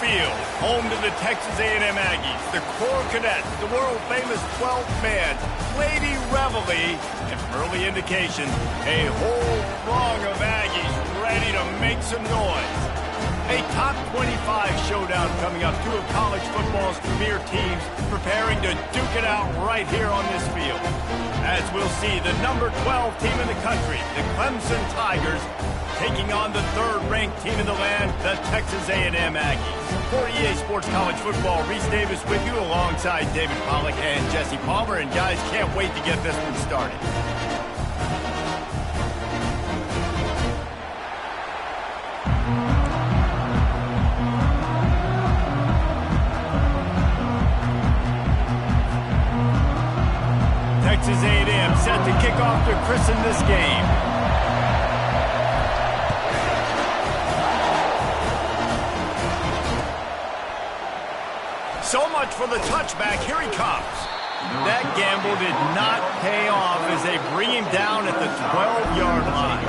Field, home to the Texas A&M Aggies, the Corps Cadets, the world-famous 12th man, Lady Reveille, and from early indication, a whole throng of Aggies ready to make some noise. A top 25 showdown coming up. Two of college football's premier teams preparing to duke it out right here on this field. As we'll see, the number 12 team in the country, the Clemson Tigers, taking on the third-ranked team in the land, the Texas A&M Aggies. For EA Sports College Football, Reese Davis with you alongside David Pollack and Jesse Palmer. And guys, can't wait to get this one started. Texas A&M set to kick off to christen this game. So much for the touchback. Here he comes. That gamble did not pay off as they bring him down at the 12-yard line.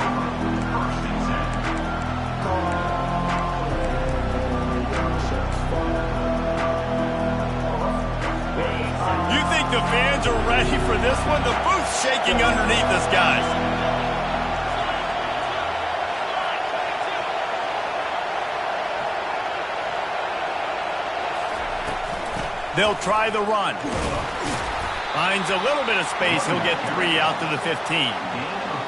You think the fans are ready for this one? The booth's shaking underneath us, guys. They'll try the run. Finds a little bit of space. He'll get 3 out to the 15.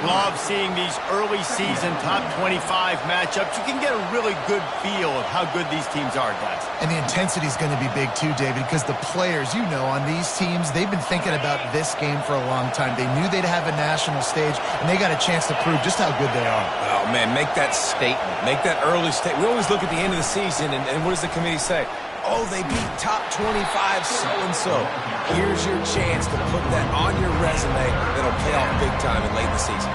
Love seeing these early season top 25 matchups. You can get a really good feel of how good these teams are, guys. And the intensity is going to be big too, David, because the players, you know, on these teams, they've been thinking about this game for a long time. They knew they'd have a national stage, and they got a chance to prove just how good they are. Oh, man, make that statement. Make that early statement. We always look at the end of the season, and what does the committee say? Oh, they beat top 25 so-and-so. Here's your chance to put that on your resume that'll pay off big time in late in the season.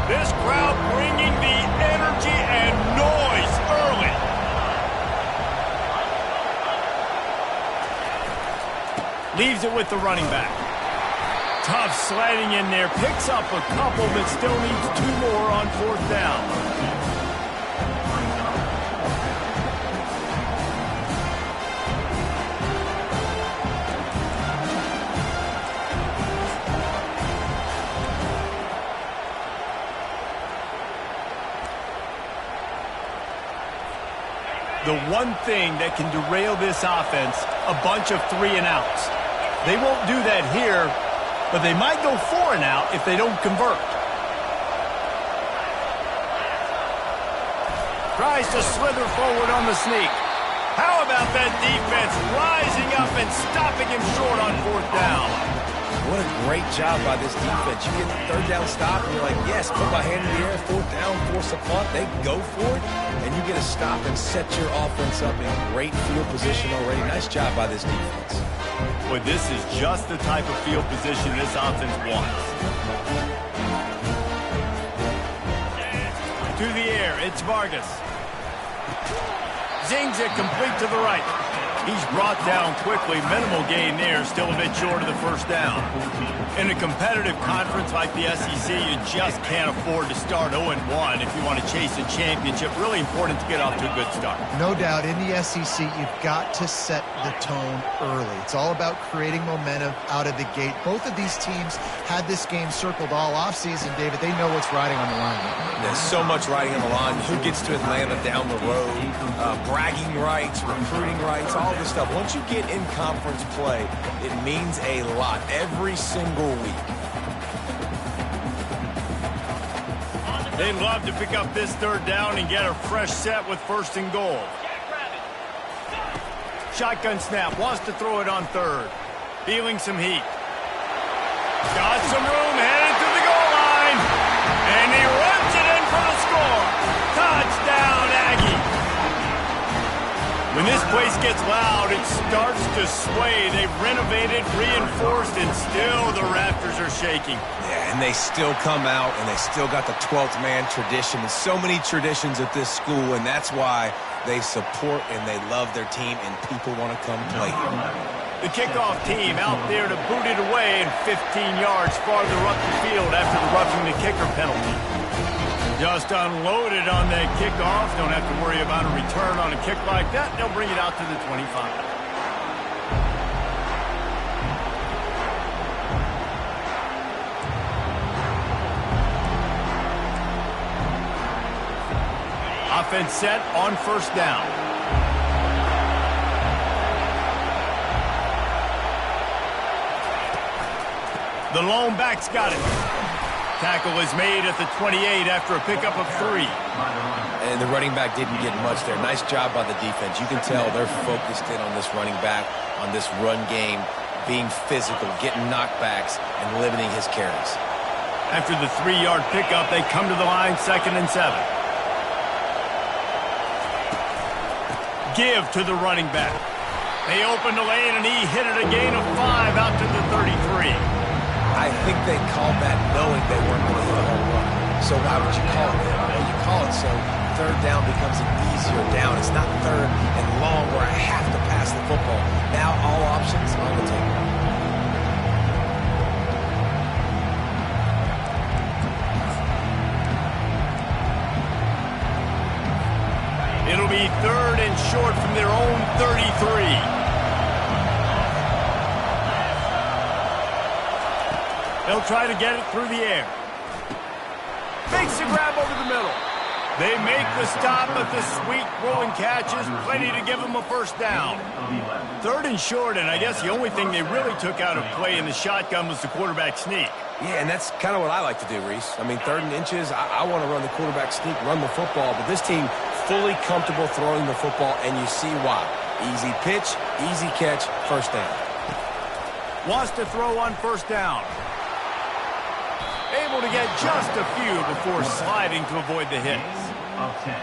This crowd bringing the energy and noise early. Leaves it with the running back. Tough sliding in there, picks up a couple, but still needs 2 more on 4th down. The one thing that can derail this offense, a bunch of 3-and-outs. They won't do that here, but they might go 4-and-out if they don't convert. Tries to slither forward on the sneak. How about that defense rising up and stopping him short on 4th down? What a great job by this defense. You get the 3rd down stop, and you're like, yes, put my hand in the air, 4th down, force a punt. They go for it, and you get a stop and set your offense up in great field position already. Nice job by this defense. Boy, this is just the type of field position this offense wants. To the air, it's Vargas. Zings it complete to the right. He's brought down quickly. Minimal gain there, still a bit short of the 1st down. In a competitive conference like the SEC, you just can't afford to start 0-1 if you want to chase a championship. Really important to get off to a good start. No doubt, in the SEC, you've got to set the tone early. It's all about creating momentum out of the gate. Both of these teams had this game circled all offseason, David. They know what's riding on the line. There's so much riding on the line. Who gets to Atlanta down the road? Bragging rights, recruiting rights, all this stuff. Once you get in conference play, it means a lot every single week. They'd love to pick up this 3rd down and get a fresh set with 1st and goal. Shotgun snap, wants to throw it on 3rd. Feeling some heat. Got some room, headed to the goal line. And he runs it in for the score. Touchdown, Aggie. When this place gets loud, it starts to sway. They've renovated, reinforced, and still the Raptors are shaking. Yeah, and they still come out, and they still got the 12th man tradition. There's so many traditions at this school, and that's why they support and they love their team, and people want to come play here. The kickoff team out there to boot it away and 15 yards farther up the field after the roughing the kicker penalty. Just unloaded on that kickoff. Don't have to worry about a return on a kick like that. They'll bring it out to the 25. Offense set on first down. The lone back's got it. Tackle is made at the 28 after a pickup of 3. And the running back didn't get much there. Nice job by the defense. You can tell they're focused in on this running back, on this run game, being physical, getting knockbacks, and limiting his carries. After the 3-yard pickup, they come to the line, 2nd and 7. Give to the running back. They opened the lane, and he hit it a gain of 5 out to the 33. I think they called that knowing they weren't going to hit a home run. So why would you call it? Well, you call it so third down becomes an easier down. It's not third and long where I have to pass the football. Now all options on the table. It'll be 3rd and short from their own 33. They'll try to get it through the air. Makes a grab over the middle. They make the stop, but the sweet rolling catch is plenty to give them a first down. 3rd and short, and I guess the only thing they really took out of play in the shotgun was the quarterback sneak. Yeah, and that's kind of what I like to do, Reese. I mean, 3rd and inches, I want to run the quarterback sneak, run the football, but this team fully comfortable throwing the football, and you see why. Easy pitch, easy catch, first down. Wants to throw on first down. Able to get just a few before sliding to avoid the hits.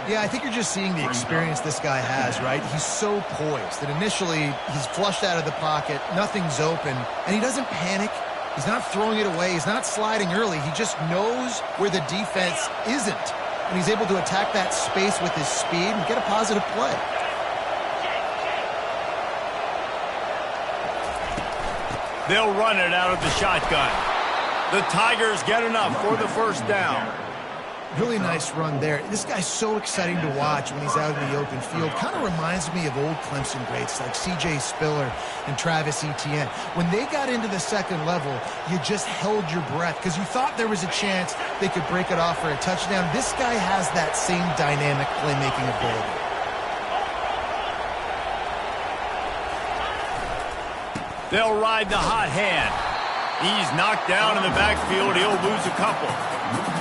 Yeah, I think you're just seeing the experience this guy has, right? He's so poised that initially he's flushed out of the pocket, nothing's open, and he doesn't panic. He's not throwing it away. He's not sliding early. He just knows where the defense isn't, and he's able to attack that space with his speed and get a positive play. They'll run it out of the shotgun. The Tigers get enough for the first down. Really nice run there. This guy's so exciting to watch when he's out in the open field. Kind of reminds me of old Clemson greats like C.J. Spiller and Travis Etienne. When they got into the second level, you just held your breath because you thought there was a chance they could break it off for a touchdown. This guy has that same dynamic playmaking ability. They'll ride the hot hand. He's knocked down in the backfield. He'll lose a couple.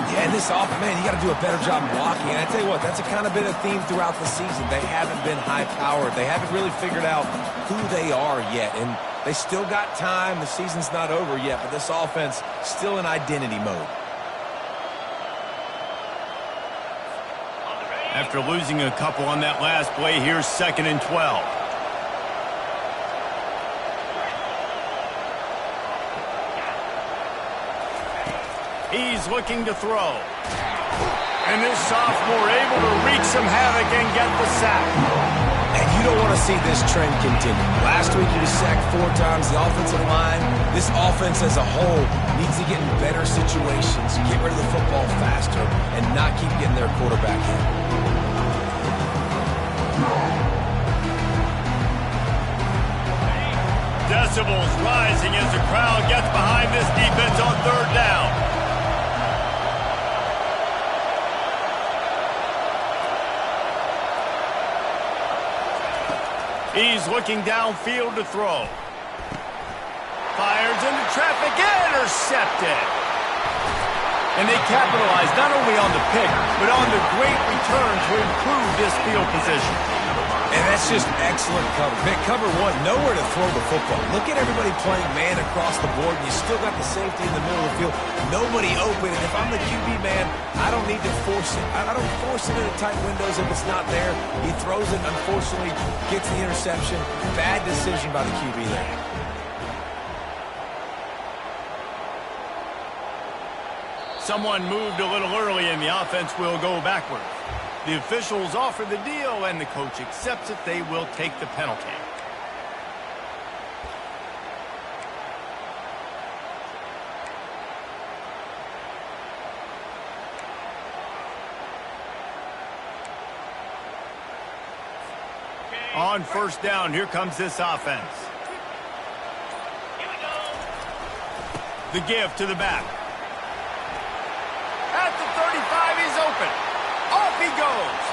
Yeah, and this offense, man, you got to do a better job blocking. And I tell you what, that's kind of been a theme throughout the season. They haven't been high-powered. They haven't really figured out who they are yet. And they still got time. The season's not over yet, but this offense still in identity mode. After losing a couple on that last play, here's 2nd and 12. He's looking to throw. And this sophomore able to wreak some havoc and get the sack. And you don't want to see this trend continue. Last week he was sacked 4 times. The offensive line, this offense as a whole, needs to get in better situations, get rid of the football faster, and not keep getting their quarterback hit. Decibels rising as the crowd gets behind this defense on 3rd down. He's looking downfield to throw. Fires into traffic, intercepted. And they capitalize not only on the pick, but on the great return to improve this field position. And that's just excellent cover. Cover 1, nowhere to throw the football. Look at everybody playing man across the board, and you still got the safety in the middle of the field. Nobody open, and if I'm the QB man, I don't need to force it. I don't force it into tight windows if it's not there. He throws it, unfortunately, gets the interception. Bad decision by the QB there. Someone moved a little early, and the offense will go backward. The officials offer the deal, and the coach accepts it. They will take the penalty. On first down, here comes this offense. The give to the back. At the 35, he's open. Off he goes.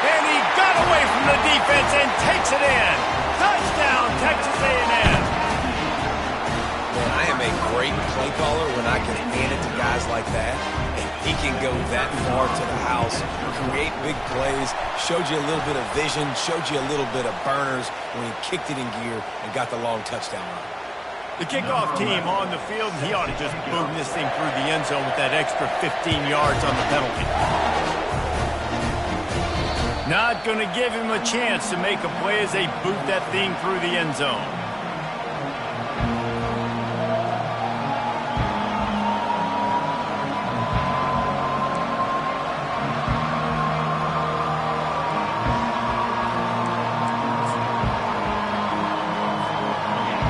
And he got away from the defense and takes it in. Touchdown, Texas A&M. Man, I am a great play caller when I can hand it to guys like that. And he can go that far to the house, create big plays, showed you a little bit of vision, showed you a little bit of burners when he kicked it in gear and got the long touchdown run. The kickoff team on the field, he ought to just boom this thing through the end zone with that extra 15 yards on the penalty. Not going to give him a chance to make a play as they boot that thing through the end zone.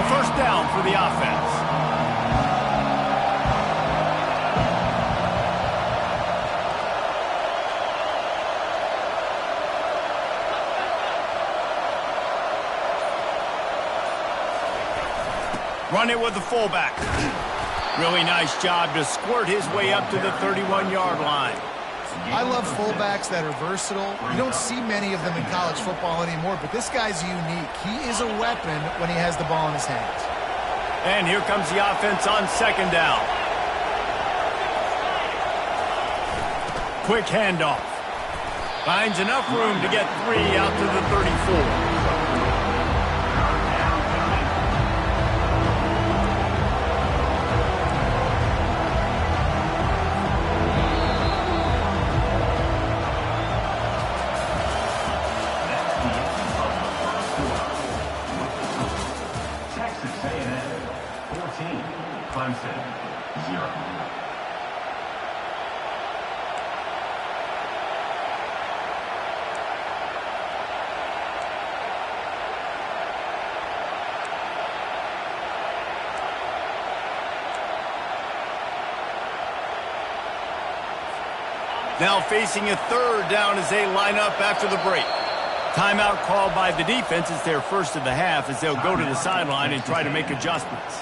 First down for the offense. Run it with the fullback. Really nice job to squirt his way up to the 31-yard line. I love fullbacks that are versatile. You don't see many of them in college football anymore, but this guy's unique. He is a weapon when he has the ball in his hands. And here comes the offense on second down. Quick handoff. Finds enough room to get 3 out to the 34. Clemson, 0. Now facing a third down as they line up after the break. Timeout called by the defense. It's their first of the half as they'll go to the sideline and try to make adjustments.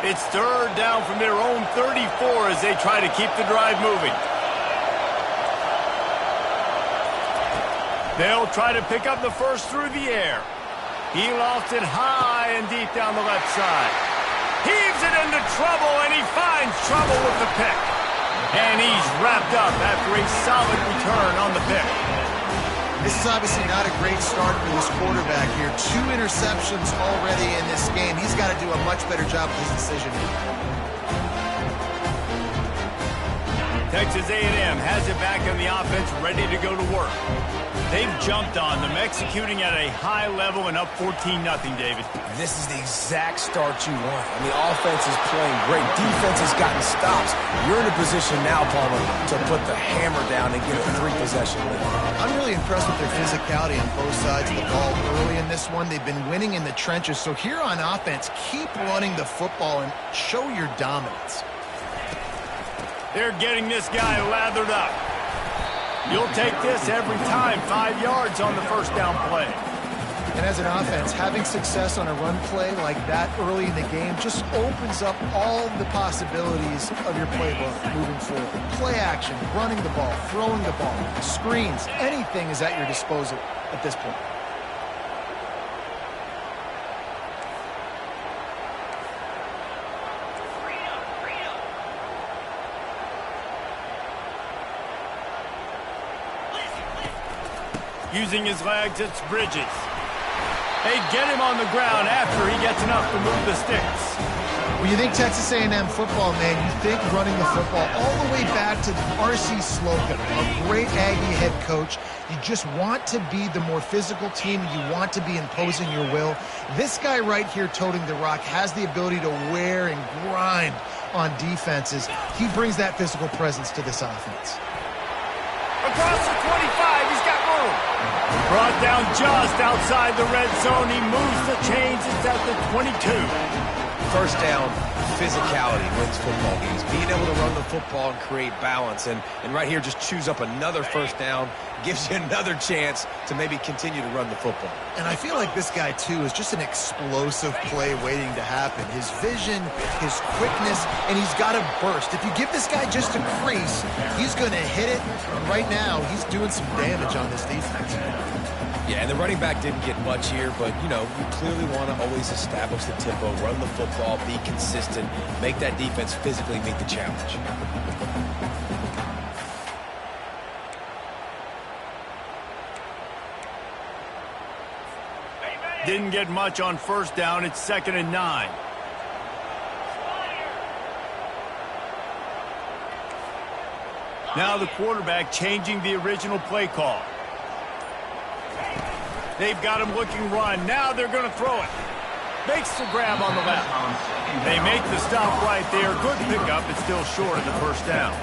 It's third down from their own 34 as they try to keep the drive moving. They'll try to pick up the first through the air. He lofts it high and deep down the left side. Heaves it into trouble, and he finds trouble with the pick. And he's wrapped up after a solid return on the pick. This is obviously not a great start for this quarterback here. 2 interceptions already in this game. He's got to do a much better job with his decision. Texas A&M has it back on the offense, ready to go to work. They've jumped on them, executing at a high level and up 14-0, David. This is the exact start you want. I mean, offense is playing great. Defense has gotten stops. You're in a position now, Palmer, to put the hammer down and get a 3-possession lead. I'm really impressed with their physicality on both sides of the ball early in this one. They've been winning in the trenches. So here on offense, keep running the football and show your dominance. They're getting this guy lathered up. You'll take this every time. 5 yards on the first down play. And as an offense, having success on a run play like that early in the game just opens up all the possibilities of your playbook moving forward. Play action, running the ball, throwing the ball, screens, anything is at your disposal at this point. Using his legs, it's Bridges. They get him on the ground after he gets enough to move the sticks. When you think Texas A&M football, man, you think running the football all the way back to R.C. Slocum, a great Aggie head coach. You just want to be the more physical team. You want to be imposing your will. This guy right here toting the rock has the ability to wear and grind on defenses. He brings that physical presence to this offense. Across the 25, he's got room. Brought down just outside the red zone. He moves the chains. It's at the 22. First down, physicality wins football games. Being able to run the football and create balance. And right here, just choose up another first down. Gives you another chance to maybe continue to run the football. And I feel like this guy, too, is just an explosive play waiting to happen. His vision, his quickness, and he's got a burst. If you give this guy just a crease, he's going to hit it. And right now, he's doing some damage on this defense. Yeah, and the running back didn't get much here, but, you know, you clearly want to always establish the tempo, run the football, be consistent, make that defense physically meet the challenge. Didn't get much on first down. It's 2nd and 9. Now the quarterback changing the original play call. They've got him looking run. Now they're going to throw it. Makes the grab on the left. They make the stop right there. Good pickup. It's still short of the first down.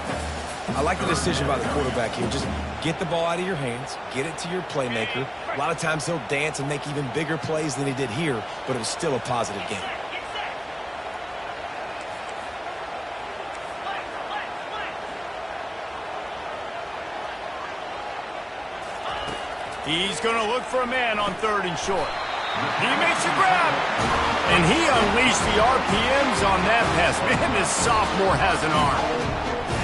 I like the decision by the quarterback here. Just get the ball out of your hands, get it to your playmaker. A lot of times he'll dance and make even bigger plays than he did here, but it was still a positive game. He's going to look for a man on 3rd and short. He makes a grab. And he unleashed the RPMs on that pass. Man, this sophomore has an arm.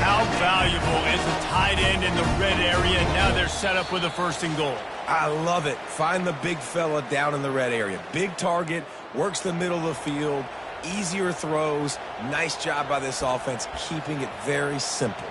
How valuable is a tight end in the red area? Now they're set up with a 1st and goal. I love it. Find the big fella down in the red area. Big target, works the middle of the field, easier throws. Nice job by this offense, keeping it very simple.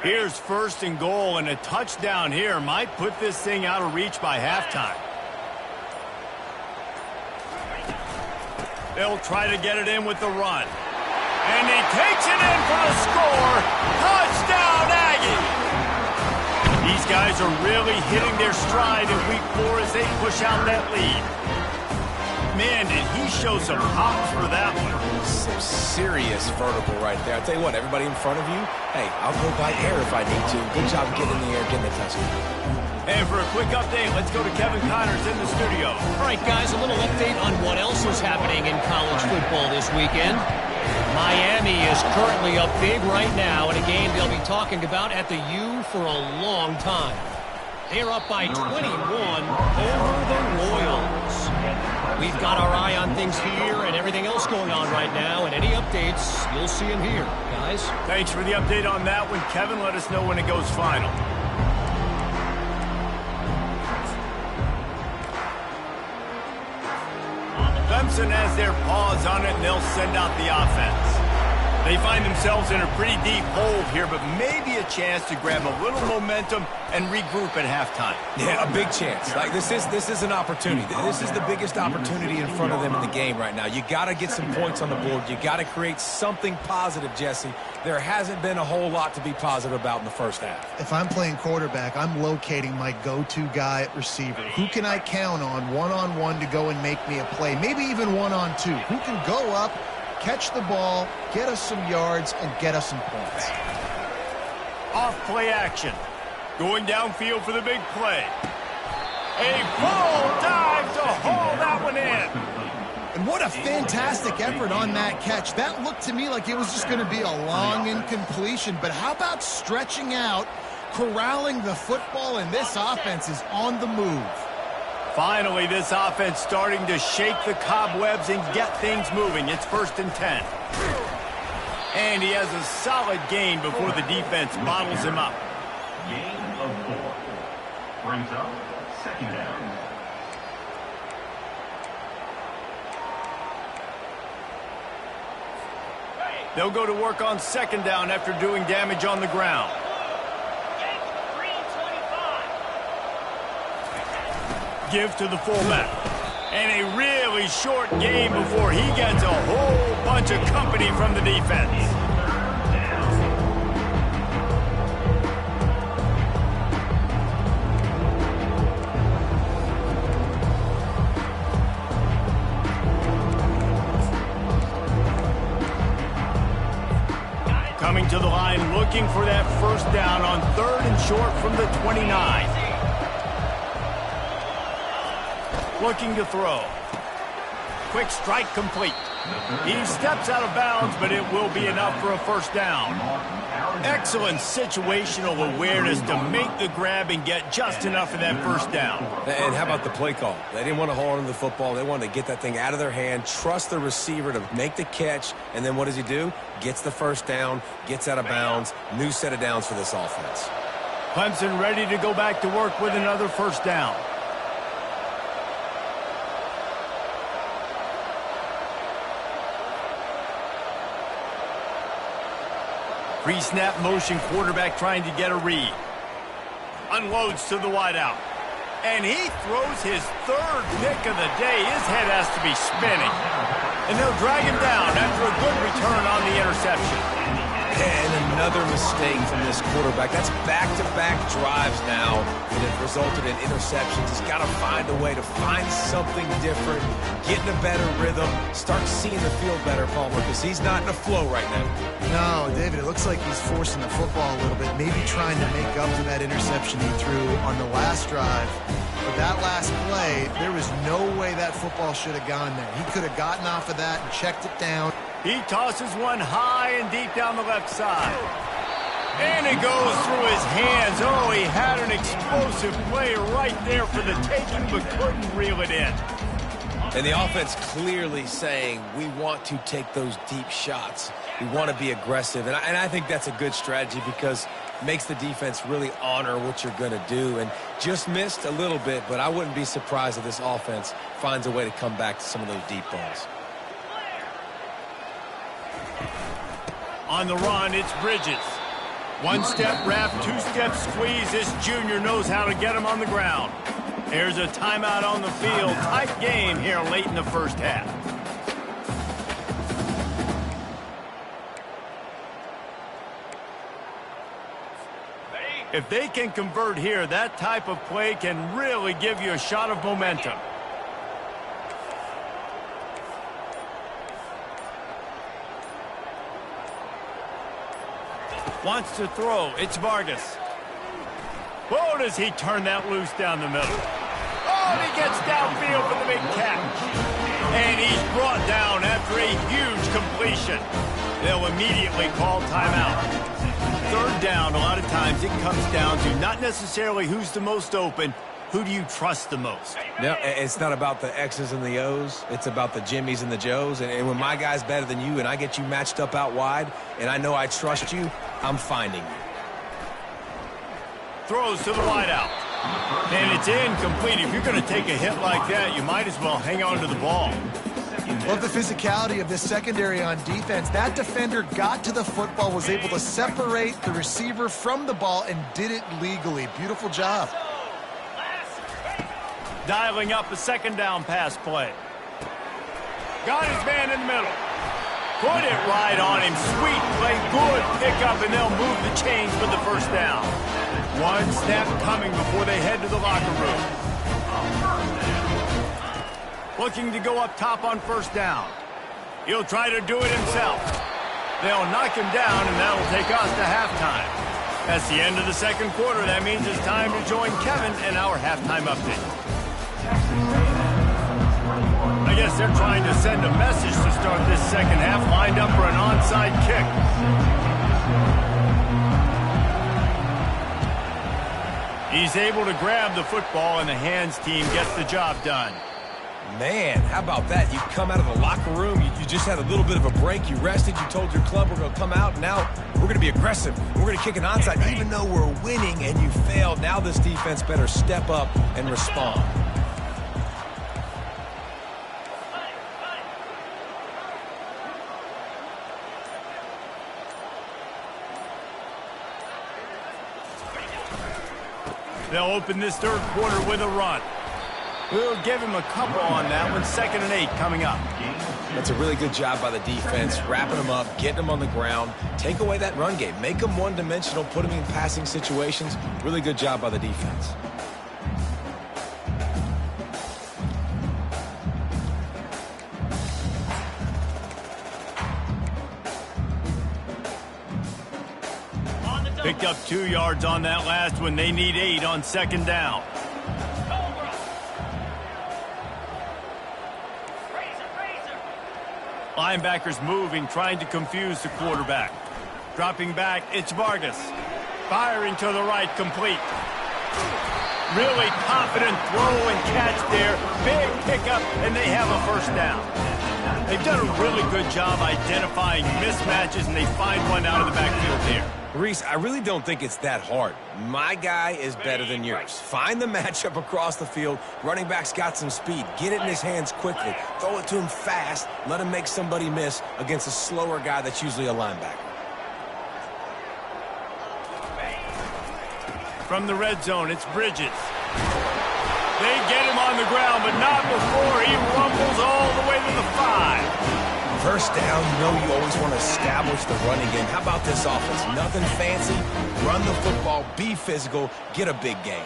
Here's 1st and goal, and a touchdown here might put this thing out of reach by halftime. They'll try to get it in with the run. And he takes it in for the score. Touchdown, Aggie! These guys are really hitting their stride in week 4 as they push out that lead. Man, did he show some hops for that one. Some serious vertical right there. I'll tell you what, everybody in front of you, hey, I'll go by air if I need to. Good job getting in the air, getting the touchdown. And for a quick update, let's go to Kevin Connors in the studio. All right, guys, a little update on what else is happening in college football this weekend. Miami is currently up big right now in a game they'll be talking about at the U for a long time. They're up by 21 over the Royals. We've got our eye on things here and everything else going on right now, and any updates, you'll see them here, guys. Thanks for the update on that one, Kevin. Let us know when it goes final. Clemson has their paws on it, and they'll send out the offense. They find themselves in a pretty deep hole here, but maybe a chance to grab a little momentum and regroup at halftime. Yeah, a big chance. Like this is an opportunity. This is the biggest opportunity in front of them in the game right now. You got to get some points on the board. You got to create something positive, Jesse. There hasn't been a whole lot to be positive about in the first half. If I'm playing quarterback, I'm locating my go-to guy at receiver. Who can I count on one-on-one to go and make me a play? Maybe even one-on-two. Who can go up, catch the ball, get us some yards, and get us some points. Off play action. Going downfield for the big play. A full dive to haul that one in. And what a fantastic effort on that catch. That looked to me like it was just going to be a long incompletion. But how about stretching out, corralling the football, and this offense is on the move. Finally, this offense starting to shake the cobwebs and get things moving. It's 1st and 10. And he has a solid gain before the defense bottles him up. Gain of 4. Brings up 2nd down. They'll go to work on second down after doing damage on the ground. Give to the fullback. And a really short game before he gets a whole bunch of company from the defense. Coming to the line, looking for that first down on 3rd and short from the 29. Looking to throw. Quick strike complete. He steps out of bounds, but it will be enough for a first down. Excellent situational awareness to make the grab and get just enough of that first down. And how about the play call? They didn't want to hold on to the football. They wanted to get that thing out of their hand, trust the receiver to make the catch, and then what does he do? Gets the first down, gets out of bounds. New set of downs for this offense. Clemson ready to go back to work with another first down. Pre-snap motion, quarterback trying to get a read. Unloads to the wideout. And he throws his 3rd pick of the day. His head has to be spinning. And they'll drag him down after a good return on the interception. And another mistake from this quarterback. That's back-to-back drives now that have resulted in interceptions. He's got to find a way to find something different, get in a better rhythm, start seeing the field better, Palmer, because he's not in a flow right now. No, David, it looks like he's forcing the football a little bit, maybe trying to make up to that interception he threw on the last drive. But that last play, there was no way that football should have gone there. He could have gotten off of that and checked it down. He tosses one high and deep down the left side. And it goes through his hands. Oh, he had an explosive play right there for the taking, but couldn't reel it in. And the offense clearly saying, we want to take those deep shots. We want to be aggressive. And I think that's a good strategy because it makes the defense really honor what you're going to do. And just missed a little bit, but I wouldn't be surprised if this offense finds a way to come back to some of those deep balls. On the run, it's Bridges. One-step wrap, two-step squeeze. This junior knows how to get him on the ground. There's a timeout on the field. Tight game here late in the first half. If they can convert here, that type of play can really give you a shot of momentum. Wants to throw. It's Vargas. Whoa, does he turn that loose down the middle. Oh, and he gets downfield for the big catch. And he's brought down after a huge completion. They'll immediately call timeout. 3rd down, a lot of times it comes down to not necessarily who's the most open, who do you trust the most? No, it's not about the X's and the O's. It's about the Jimmys and the Joes. And when my guy's better than you and I get you matched up out wide and I know I trust you, I'm finding you. Throws to the wideout. And it's incomplete. If you're going to take a hit like that, you might as well hang on to the ball. Love the physicality of this secondary on defense. That defender got to the football, was able to separate the receiver from the ball, and did it legally. Beautiful job. Dialing up a second down pass play. Got his man in the middle. Put it right on him. Sweet play. Good pickup, and they'll move the chains for the first down. One snap coming before they head to the locker room. Looking to go up top on first down. He'll try to do it himself. They'll knock him down, and that'll take us to halftime. That's the end of the second quarter. That means it's time to join Kevin in our halftime update. I guess they're trying to send a message to start this second half, lined up for an onside kick. He's able to grab the football, and the hands team gets the job done. Man, how about that? You come out of the locker room, you just had a little bit of a break, you rested, you told your club we're going to come out, and now we're going to be aggressive. We're going to kick an onside, even though we're winning and you failed. Now this defense better step up and respond. They'll open this third quarter with a run. We'll give him a couple on that one. 2nd and 8 coming up. That's a really good job by the defense, wrapping them up, getting them on the ground. Take away that run game. Make them one-dimensional, put them in passing situations. Really good job by the defense. Picked up 2 yards on that last one. They need 8 on 2nd down. Linebackers moving, trying to confuse the quarterback. Dropping back, it's Vargas. Firing to the right, complete. Really confident throw and catch there. Big pickup, and they have a 1st down. They've done a really good job identifying mismatches, and they find one out of the backfield there. Reese, I really don't think it's that hard. My guy is better than yours. Find the matchup across the field. Running back's got some speed. Get it in his hands quickly. Throw it to him fast. Let him make somebody miss against a slower guy that's usually a linebacker. From the red zone, it's Bridges. They get him on the ground, but not before he rumbles all the way to the 5. 1st down, you know you always want to establish the running game. How about this offense? Nothing fancy. Run the football, be physical, get a big gain.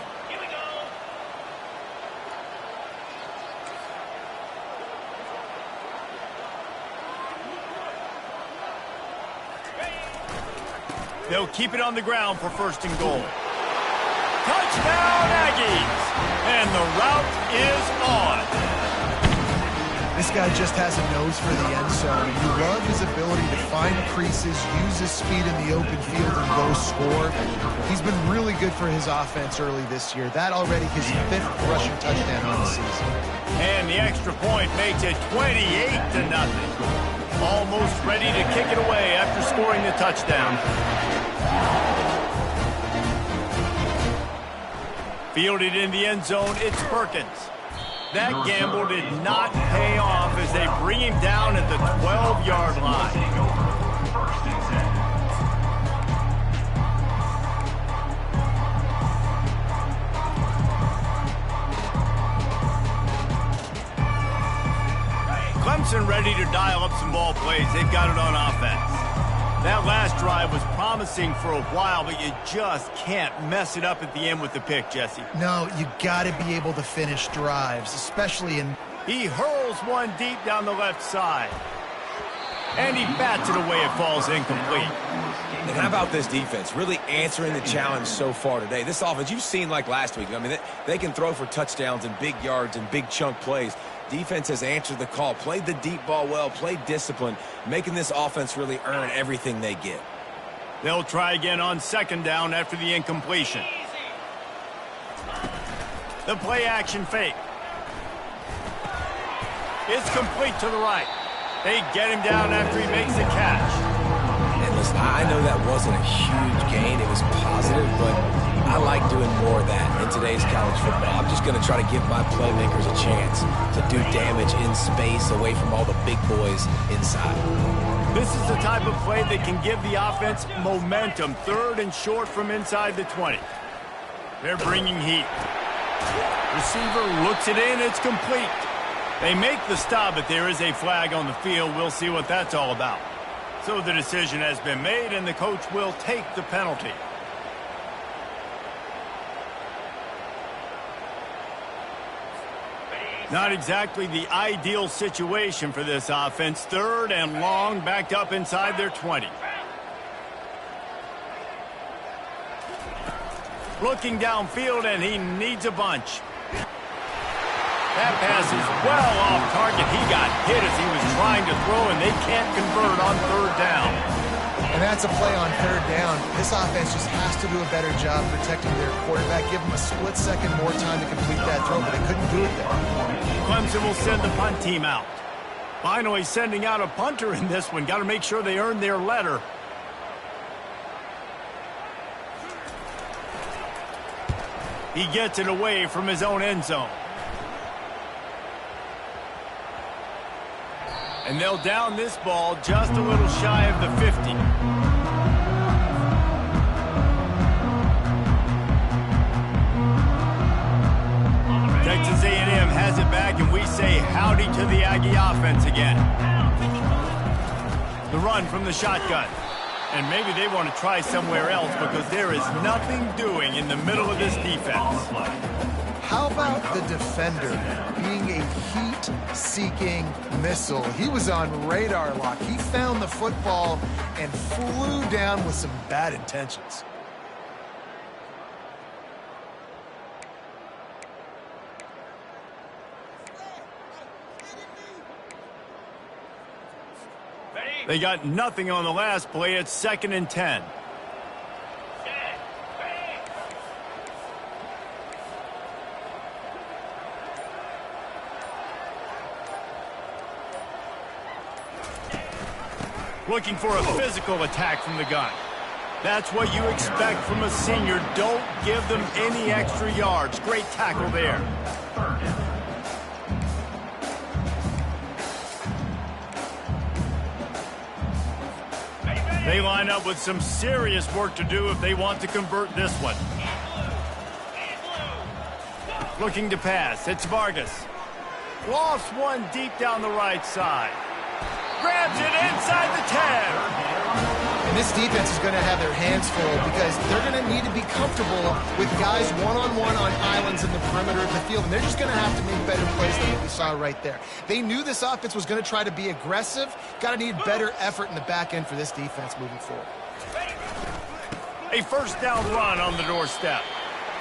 They'll keep it on the ground for 1st and goal. Touchdown, Aggies! And the route is on. This guy just has a nose for the end zone. You love his ability to find creases, use his speed in the open field, and go score. He's been really good for his offense early this year. That already his 5th rushing touchdown on the season. And the extra point makes it 28-0. Almost ready to kick it away after scoring the touchdown. Fielded in the end zone, it's Perkins. That gamble did not pay off as they bring him down at the 12-yard line. 1st and 10. Clemson ready to dial up some ball plays. They've got it on offense. That last drive was promising for a while, but you just can't mess it up at the end with the pick, Jesse. No, you got to be able to finish drives, especially in... He hurls one deep down the left side. And he bats it away. It falls incomplete. And how about this defense? Really answering the challenge so far today. This offense, you've seen like last week. I mean, they can throw for touchdowns and big yards and big chunk plays. Defense has answered the call, played the deep ball well, played discipline, making this offense really earn everything they get. They'll try again on 2nd down after the incompletion. The play action fake. It's complete to the right. They get him down after he makes the catch. And listen, I know that wasn't a huge gain. It was positive, but I like doing more of that in today's college football. I'm just going to try to give my playmakers a chance to do damage in space away from all the big boys inside. This is the type of play that can give the offense momentum. 3rd and short from inside the 20. They're bringing heat. Receiver looks it in. It's complete. They make the stop, but there is a flag on the field. We'll see what that's all about. So the decision has been made, and the coach will take the penalty. Not exactly the ideal situation for this offense. 3rd and long, backed up inside their 20. Looking downfield, and he needs a bunch. That pass is well off target. He got hit as he was trying to throw, and they can't convert on 3rd down. And that's a play on 3rd down. This offense just has to do a better job protecting their quarterback. Give them a split second more time to complete that throw, but they couldn't do it there. Clemson will send the punt team out. Finally sending out a punter in this one. Got to make sure they earn their letter. He gets it away from his own end zone. And they'll down this ball just a little shy of the 50. to the Aggie offense again. The run from the shotgun. And maybe they want to try somewhere else because there is nothing doing in the middle of this defense. How about the defender being a heat-seeking missile? He was on radar lock. He found the football and flew down with some bad intentions. They got nothing on the last play. It's 2nd and 10. Looking for a physical attack from the gun. That's what you expect from a senior. Don't give them any extra yards. Great tackle there. They line up with some serious work to do if they want to convert this one. Looking to pass. It's Vargas. Lost one deep down the right side. Grabs it inside the 10. And this defense is going to have their hands full because they're going to need to be comfortable with guys one-on-one on islands in the perimeter of the field. And they're just going to have to make better plays than what we saw right there. They knew this offense was going to try to be aggressive. Got to need better effort in the back end for this defense moving forward. A first down run on the doorstep.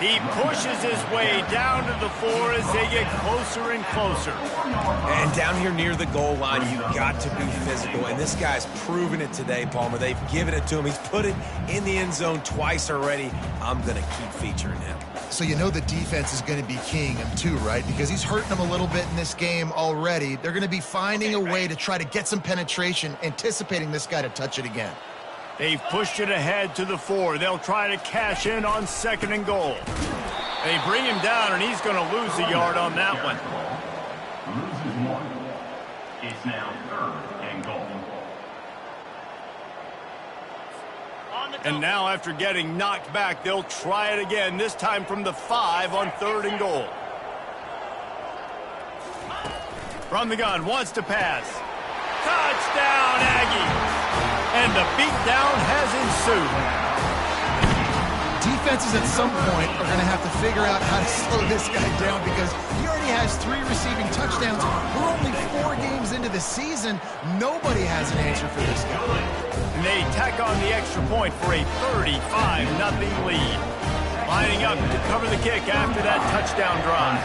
He pushes his way down to the 4 as they get closer and closer. And down here near the goal line, you got to be physical. And this guy's proven it today, Palmer. They've given it to him. He's put it in the end zone twice already. I'm going to keep featuring him. So you know the defense is going to be keying him too, right? Because he's hurting them a little bit in this game already. They're going to be finding a way to try to get some penetration, anticipating this guy to touch it again. They've pushed it ahead to the 4. They'll try to cash in on 2nd and goal. They bring him down, and he's going to lose a yard on that one. Loses 1. It's now 3rd and goal. And now after getting knocked back, they'll try it again, this time from the 5 on 3rd and goal. From the gun, wants to pass. Touchdown, Aggie! And the beatdown has ensued. Defenses at some point are going to have to figure out how to slow this guy down because he already has 3 receiving touchdowns. We're only 4 games into the season. Nobody has an answer for this guy. And they tack on the extra point for a 35-0 lead. Lining up to cover the kick after that touchdown drive.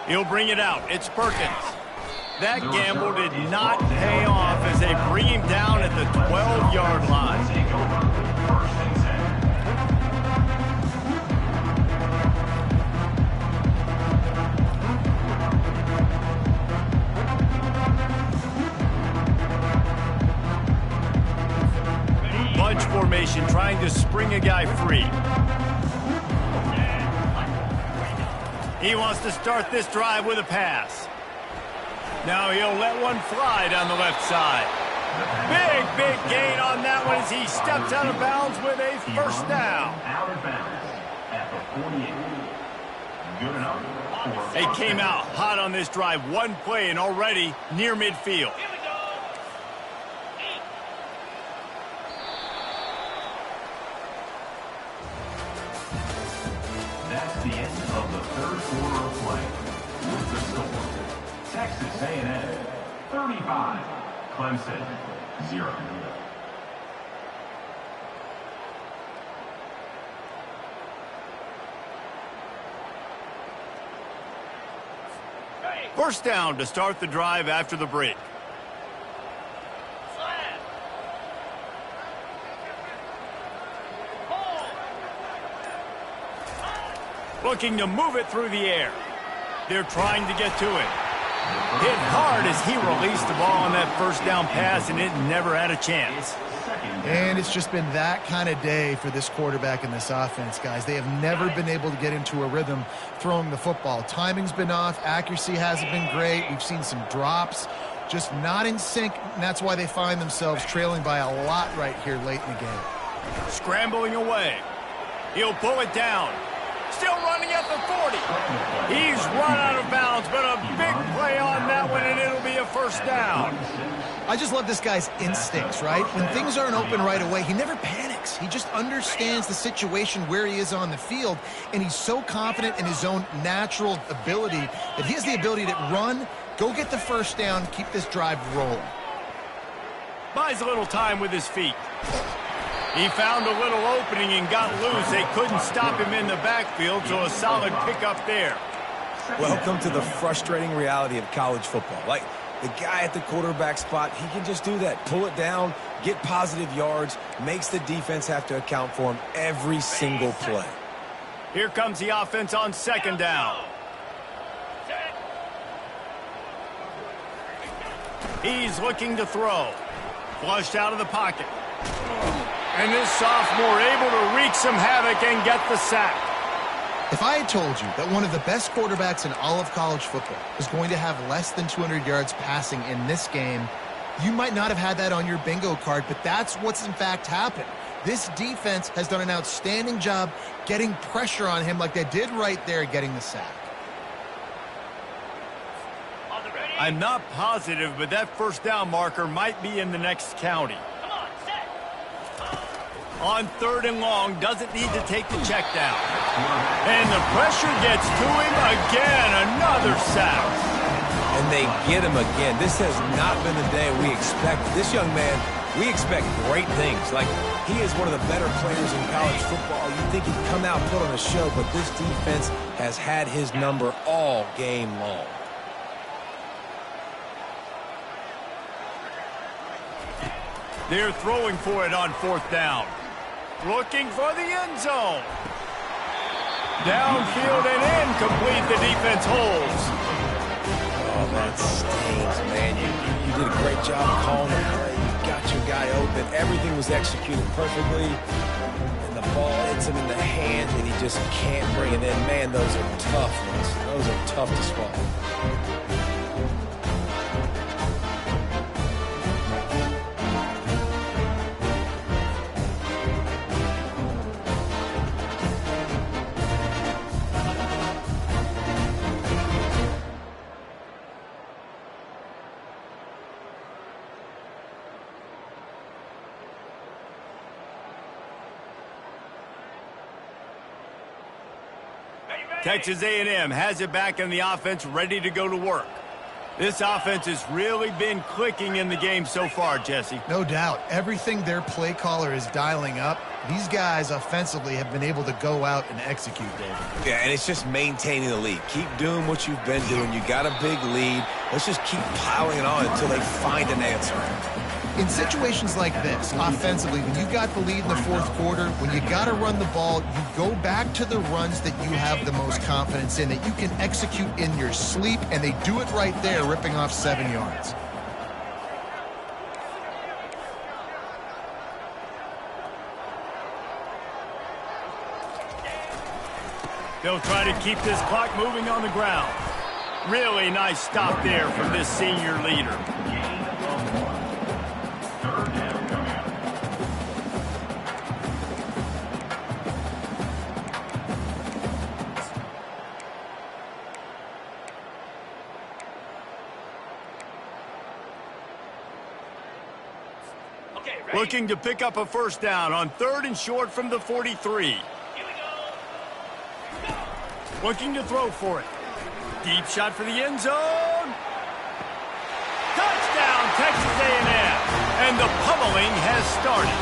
He'll bring it out. It's Perkins. That gamble did not pay off as they bring him down at the 12-yard line. Bunch formation trying to spring a guy free. He wants to start this drive with a pass. Now he'll let one fly down the left side. Big gain on that one as he steps out of bounds with a first down. Out of bounds at the 48. Good enough. They came out hot on this drive. One play and already near midfield. That's the end of the 3rd quarter of play. With the score, Texas A&M 35, Clemson 0. First down to start the drive after the break. Looking to move it through the air. They're trying to get to it. Hit hard as he released the ball on that first down pass, and it never had a chance. And it's just been that kind of day for this quarterback and this offense, guys. They have never been able to get into a rhythm throwing the football. Timing's been off. Accuracy hasn't been great. We've seen some drops. Just not in sync, and that's why they find themselves trailing by a lot right here late in the game. Scrambling away. He'll pull it down. Still running at the 40. He's run out of bounds, but a big play on that one, and it'll be a first down. I just love this guy's instincts, right? When things aren't open right away, he never panics. He just understands the situation where he is on the field, and he's so confident in his own natural ability that he has the ability to run, go get the first down, keep this drive rolling. Buys a little time with his feet. He found a little opening and got loose. They couldn't stop him in the backfield, so a solid pickup there. Welcome to the frustrating reality of college football. Like, the guy at the quarterback spot, he can just do that. Pull it down, get positive yards, makes the defense have to account for him every single play. Here comes the offense on second down. He's looking to throw. Flushed out of the pocket. And this sophomore able to wreak some havoc and get the sack. If I had told you that one of the best quarterbacks in all of college football is going to have less than 200 yards passing in this game, you might not have had that on your bingo card, but that's what's in fact happened. This defense has done an outstanding job getting pressure on him like they did right there, getting the sack. I'm not positive, but that first down marker might be in the next county. On third and long, doesn't need to take the check down. And the pressure gets to him again, another sack. And they get him again. This has not been the day we expected. This young man, we expect great things. Like, he is one of the better players in college football. You think he'd come out and put on a show, but this defense has had his number all game long. They're throwing for it on fourth down. Looking for the end zone. Downfield and incomplete. The defense holds. Oh, that stings, man. You did a great job calling the play. You got your guy open. Everything was executed perfectly. And the ball hits him in the hands, and he just can't bring it in. Man, those are tough ones. Those are tough to swallow. Texas A&M has it back in the offense, ready to go to work. This offense has really been clicking in the game so far, Jesse. No doubt. Everything their play caller is dialing up, these guys offensively have been able to go out and execute, David. Yeah, and it's just maintaining the lead. Keep doing what you've been doing. You got a big lead. Let's just keep piling it on until they find an answer. In situations like this, offensively, when you got the lead in the fourth quarter, when you got to run the ball, you go back to the runs that you have the most confidence in, that you can execute in your sleep, and they do it right there, ripping off 7 yards. They'll try to keep this clock moving on the ground. Really nice stop there from this senior leader. Looking to pick up a first down on third and short from the 43. Looking to throw for it. Deep shot for the end zone. Touchdown, Texas A&M. And the pummeling has started.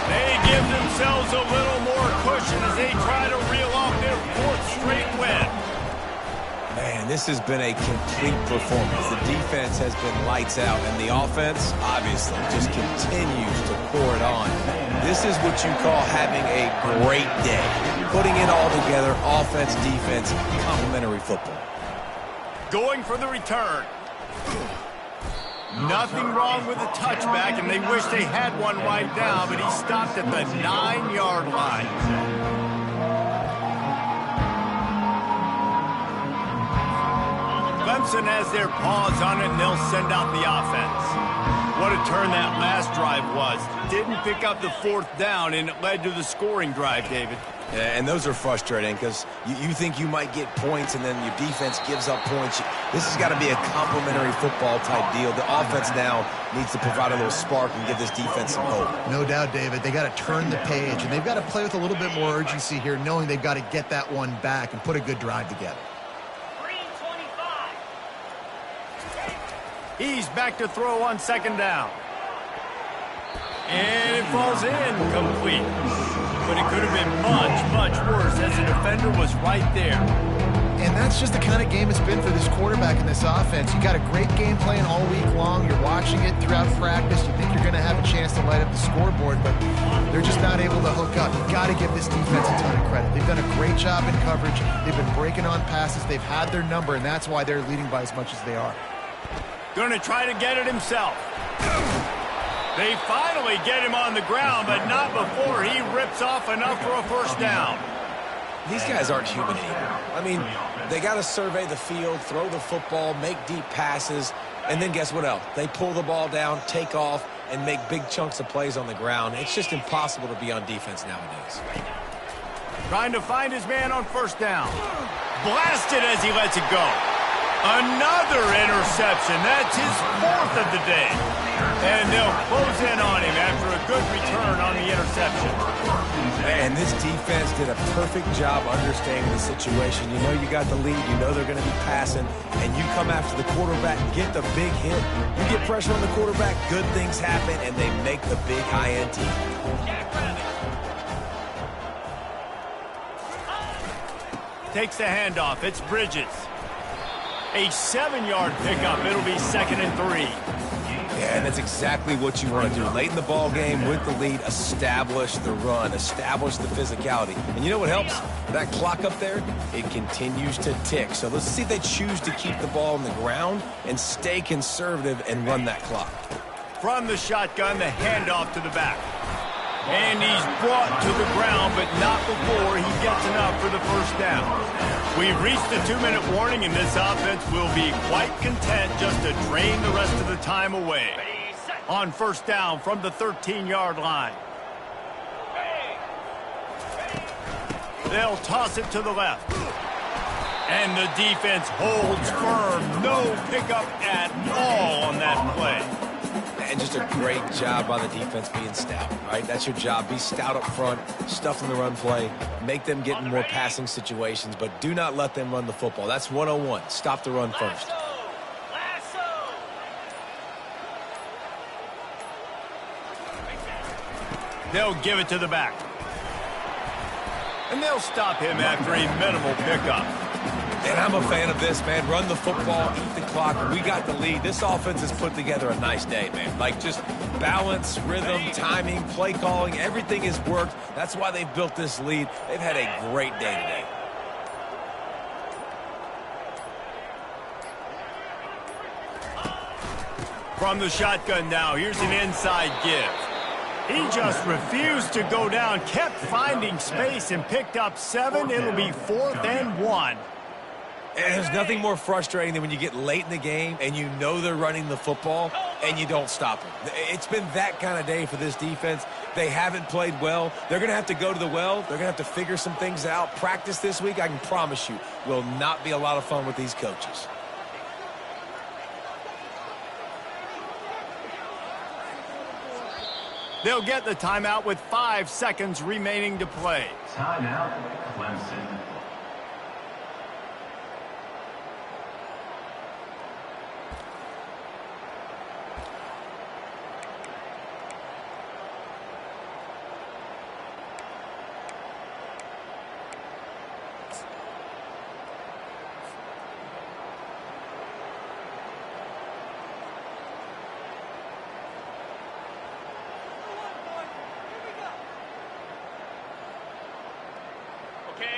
They give themselves a little more cushion as they try to reel off their fourth straight win. Man, this has been a complete performance. The defense has been lights out, and the offense, obviously, just continues to pour it on. This is what you call having a great day. Putting it all together, offense, defense, complementary football. Going for the return. Nothing wrong with the touchback, and they wish they had one right now, but he stopped at the 9-yard line. Clemson has their paws on it, and they'll send out the offense. What a turn that last drive was. Didn't pick up the fourth down, and it led to the scoring drive, David. Yeah, and those are frustrating because you think you might get points and then your defense gives up points. This has got to be a complementary football type deal. The offense now needs to provide a little spark and give this defense some hope. No doubt, David. They got to turn the page, and they've got to play with a little bit more urgency here, knowing they've got to get that one back and put a good drive together. He's back to throw on second down. And it falls incomplete. But it could have been much, much worse as the defender was right there. And that's just the kind of game it's been for this quarterback in this offense. You got a great game plan all week long. You're watching it throughout practice. You think you're going to have a chance to light up the scoreboard, but they're just not able to hook up. You've got to give this defense a ton of credit. They've done a great job in coverage. They've been breaking on passes. They've had their number, and that's why they're leading by as much as they are. Going to try to get it himself. They finally get him on the ground, but not before he rips off enough for a first down. These guys aren't human anymore. I mean, they got to survey the field, throw the football, make deep passes, and then guess what else? They pull the ball down, take off, and make big chunks of plays on the ground. It's just impossible to be on defense nowadays. Trying to find his man on first down. Blasted as he lets it go. Another interception. That's his fourth of the day. And they'll close in on him after a good return on the interception. And this defense did a perfect job understanding the situation. You know you got the lead. You know they're going to be passing. And you come after the quarterback, get the big hit. You get pressure on the quarterback, good things happen, and they make the big INT. Takes the handoff. It's Bridges. A 7-yard pickup. It'll be 2nd and 3. Yeah, and that's exactly what you want to do. Late in the ball game with the lead, establish the run, establish the physicality. And you know what helps? That clock up there, it continues to tick. So let's see if they choose to keep the ball on the ground and stay conservative and run that clock. From the shotgun, the handoff to the back. And he's brought to the ground, but not before he gets enough for the first down. We've reached the 2-minute warning, and this offense will be quite content just to drain the rest of the time away. On first down from the 13-yard line. They'll toss it to the left. And the defense holds firm. No pickup at all on that play. And just a great job by the defense being stout, right? That's your job. Be stout up front, stuff in the run play, make them get in more passing situations, but do not let them run the football. That's 101. Stop the run first. They'll give it to the back. And they'll stop him after a minimal pickup. And I'm a fan of this, man. Run the football, eat the clock. We got the lead. This offense has put together a nice day, man. Like just balance, rhythm, timing, play calling, everything has worked. That's why they've built this lead. They've had a great day today. From the shotgun now, here's an inside give. He just refused to go down, kept finding space and picked up 7. It'll be 4th and 1. And there's nothing more frustrating than when you get late in the game and you know they're running the football and you don't stop them. It's been that kind of day for this defense. They haven't played well. They're going to have to go to the well. They're going to have to figure some things out. Practice this week, I can promise you, will not be a lot of fun with these coaches. They'll get the timeout with 5 seconds remaining to play. Timeout, Clemson.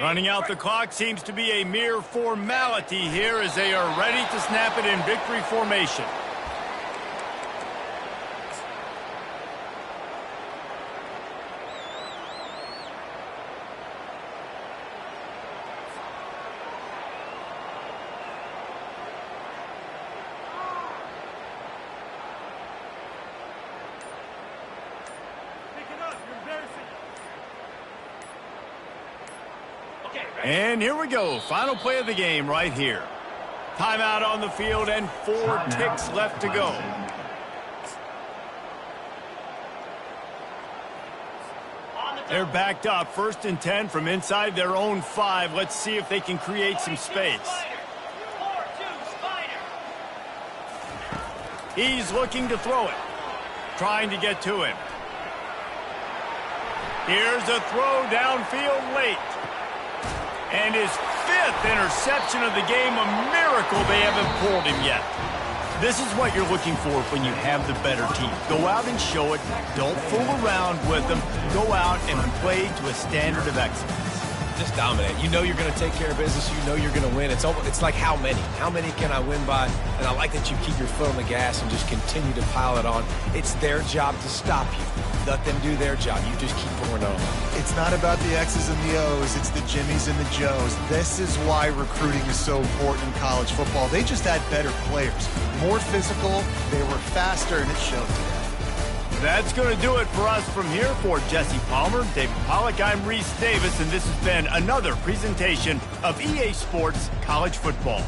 Running out the clock seems to be a mere formality here as they are ready to snap it in victory formation. And here we go. Final play of the game right here. Timeout on the field and 4 ticks left to go. They're backed up. 1st and 10 from inside their own 5. Let's see if they can create some space. He's looking to throw it. Trying to get to him. Here's a throw downfield late. And his 5th interception of the game, a miracle they haven't pulled him yet. This is what you're looking for when you have the better team. Go out and show it. Don't fool around with them. Go out and play to a standard of excellence. Just dominate. You know you're going to take care of business. You know you're going to win. It's like how many? How many can I win by? And I like that you keep your foot on the gas and just continue to pile it on. It's their job to stop you. Let them do their job. You just keep pouring on. It's not about the X's and the O's. It's the Jimmies and the Joes. This is why recruiting is so important in college football. They just had better players. More physical. They were faster, and it showed today. That's going to do it for us from here. For Jesse Palmer, David Pollack, I'm Reese Davis, and this has been another presentation of EA Sports College Football.